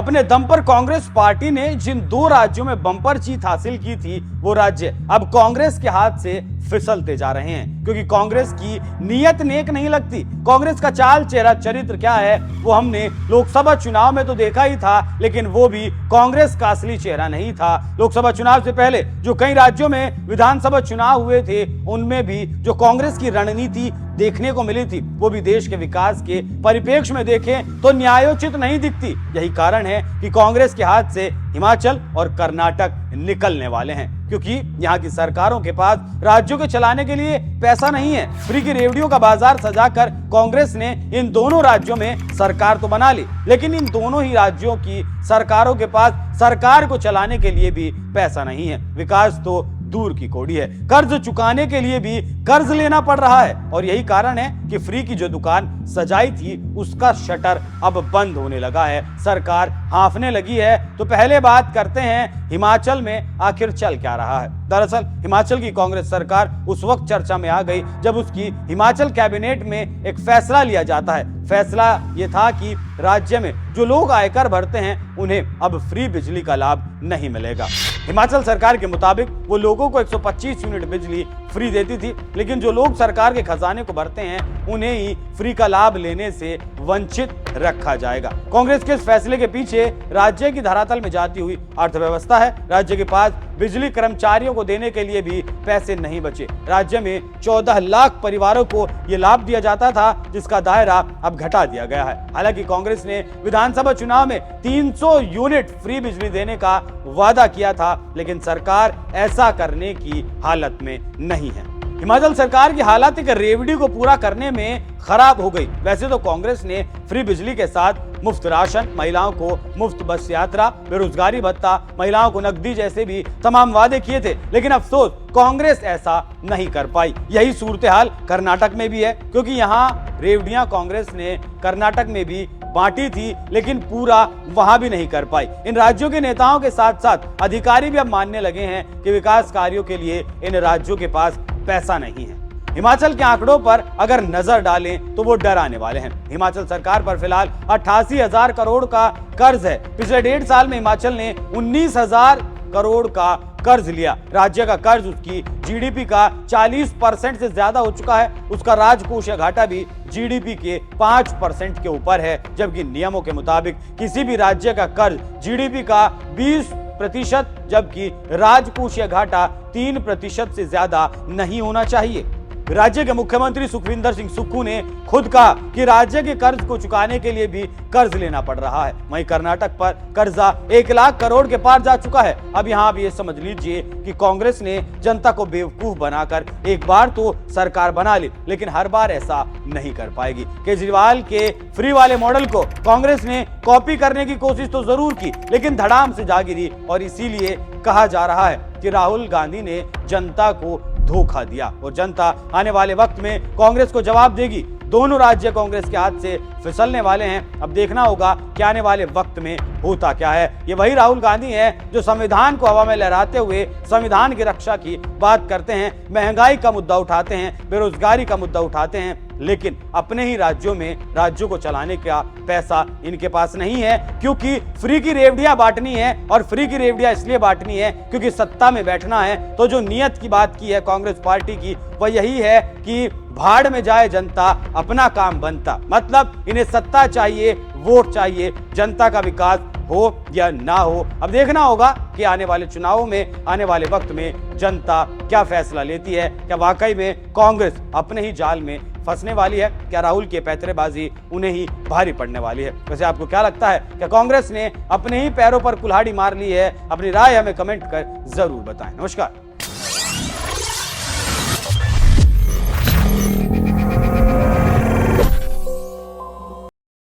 अपने दम पर कांग्रेस पार्टी ने जिन 2 राज्यों में बम्पर जीत हासिल की थी, वो राज्य अब कांग्रेस के हाथ से फिसलते जा रहे हैं, क्योंकि कांग्रेस की नीयत नेक नहीं लगती। कांग्रेस का चाल चेहरा चरित्र क्या है वो हमने लोकसभा चुनाव में तो देखा ही था, लेकिन वो भी कांग्रेस का असली चेहरा नहीं था। लोकसभा चुनाव से पहले जो कई राज्यों में विधानसभा चुनाव हुए थे, उनमें भी जो कांग्रेस की रणनीति देखने को मिली थी, वो भी देश के विकास के परिप्रेक्ष्य में देखें तो न्यायोचित नहीं दिखती। यही कारण है कि कांग्रेस के हाथ से हिमाचल और कर्नाटक निकलने वाले हैं, क्योंकि यहाँ की सरकारों के पास राज्यों के चलाने के लिए पैसा नहीं है। फ्री की रेवड़ियों का बाजार सजाकर कांग्रेस ने इन दोनों राज्यों में सरकार तो बना ली, लेकिन इन दोनों ही राज्यों की सरकारों के पास सरकार को चलाने के लिए भी पैसा नहीं है। विकास तो दूर की कौड़ी है, कर्ज चुकाने के लिए भी कर्ज लेना पड़ रहा है। और यही कारण है कि फ्री की जो दुकान सजाई थी, उसका शटर अब बंद होने लगा है, सरकार हांफने लगी है। तो पहले बात करते हैं हिमाचल में आखिर चल क्या रहा है। दरअसल हिमाचल की कांग्रेस सरकार उस वक्त चर्चा में आ गई जब उसकी हिमाचल कैबिनेट में एक फैसला लिया जाता है। फैसला यह था कि राज्य में जो लोग आयकर भरते हैं, उन्हें अब फ्री बिजली का लाभ नहीं मिलेगा। हिमाचल सरकार के मुताबिक वो लोगों को 125 यूनिट बिजली फ्री देती थी, लेकिन जो लोग सरकार के खजाने को भरते हैं, उन्हें ही फ्री का लाभ लेने से वंचित रखा जाएगा। कांग्रेस के इस फैसले के पीछे राज्य की धरातल में जाती हुई अर्थव्यवस्था है। राज्य के पास बिजली कर्मचारियों को देने के लिए भी पैसे नहीं बचे। राज्य में 14 लाख परिवारों को यह लाभ दिया जाता था, जिसका दायरा अब घटा दिया गया है। हालांकि कांग्रेस ने विधानसभा चुनाव में 300 यूनिट फ्री बिजली देने का वादा किया था, लेकिन सरकार ऐसा करने की हालत में नहीं है। हिमाचल सरकार की हालत एक रेवड़ी को पूरा करने में खराब हो गई। वैसे तो कांग्रेस ने फ्री बिजली के साथ मुफ्त राशन, महिलाओं को मुफ्त बस यात्रा, बेरोजगारी भत्ता, महिलाओं को नकदी जैसे भी तमाम वादे किए थे, लेकिन अफसोस कांग्रेस ऐसा नहीं कर पाई। यही सूरत हाल कर्नाटक में भी है, क्योंकि यहाँ रेवड़ियां कांग्रेस ने कर्नाटक में भी बांटी थी, लेकिन पूरा वहां भी नहीं कर पाई। इन राज्यों के नेताओं के साथ साथ अधिकारी भी अब मानने लगे हैं कि विकास कार्यों के लिए इन राज्यों के पास पैसा नहीं है। हिमाचल के आंकड़ों पर अगर नजर डालें तो वो डराने वाले हैं। हिमाचल सरकार पर फिलहाल 88,000 करोड़ का कर्ज है। पिछले 1.5 साल में हिमाचल ने 19,000 करोड़ का कर्ज लिया। राज्य का कर्ज उसकी जीडीपी का 40% से ज्यादा हो चुका है। उसका राजकोषीय घाटा भी जीडीपी के 5% के ऊपर है, जबकि नियमों के मुताबिक किसी भी राज्य का कर्ज जीडीपी का 20%, जबकि राजकोषीय घाटा 3% से ज्यादा नहीं होना चाहिए। राज्य के मुख्यमंत्री सुखविंदर सिंह सुक्खू ने खुद कहा कि राज्य के कर्ज को चुकाने के लिए भी कर्ज लेना पड़ रहा है। वहीं कर्नाटक पर कर्जा 1 लाख करोड़ के पार जा चुका है। अब यहाँ आप ये समझ लीजिए कि कांग्रेस ने जनता को बेवकूफ बनाकर एक बार तो सरकार बना ली, लेकिन हर बार ऐसा नहीं कर पाएगी। केजरीवाल के फ्री वाले मॉडल को कांग्रेस ने कॉपी करने की कोशिश तो जरूर की, लेकिन धड़ाम से जा गिरी। और इसीलिए कहा जा रहा है कि राहुल गांधी ने जनता को धोखा दिया और जनता आने वाले वक्त में कांग्रेस को जवाब देगी। दोनों राज्य कांग्रेस के हाथ से फिसलने वाले हैं। अब देखना होगा कि आने वाले वक्त में होता क्या है। ये वही राहुल गांधी हैं जो संविधान को हवा में लहराते हुए संविधान की रक्षा की बात करते हैं, महंगाई का मुद्दा उठाते हैं, बेरोजगारी का मुद्दा उठाते हैं, लेकिन अपने ही राज्यों में राज्यों को चलाने का पैसा इनके पास नहीं है, क्योंकि फ्री की रेवड़ियां बांटनी है। और फ्री की रेवड़ियां इसलिए बांटनी है क्योंकि सत्ता में बैठना है। तो जो नियत की बात की है कांग्रेस पार्टी की, वह यही है कि भाड़ में जाए जनता, अपना काम बनता। मतलब इन्हें सत्ता चाहिए, वोट चाहिए, जनता का विकास हो या ना हो। अब देखना होगा कि आने वाले चुनावों में, आने वाले वक्त में जनता क्या फैसला लेती है। क्या वाकई में कांग्रेस अपने ही जाल में फंसने वाली है? क्या राहुल की पैंतरेबाजी उन्हें ही भारी पड़ने वाली है? वैसे आपको क्या लगता है? क्या कांग्रेस ने अपने ही पैरों पर कुल्हाड़ी मार ली है? अपनी राय हमें कमेंट कर जरूर बताएं। नमस्कार।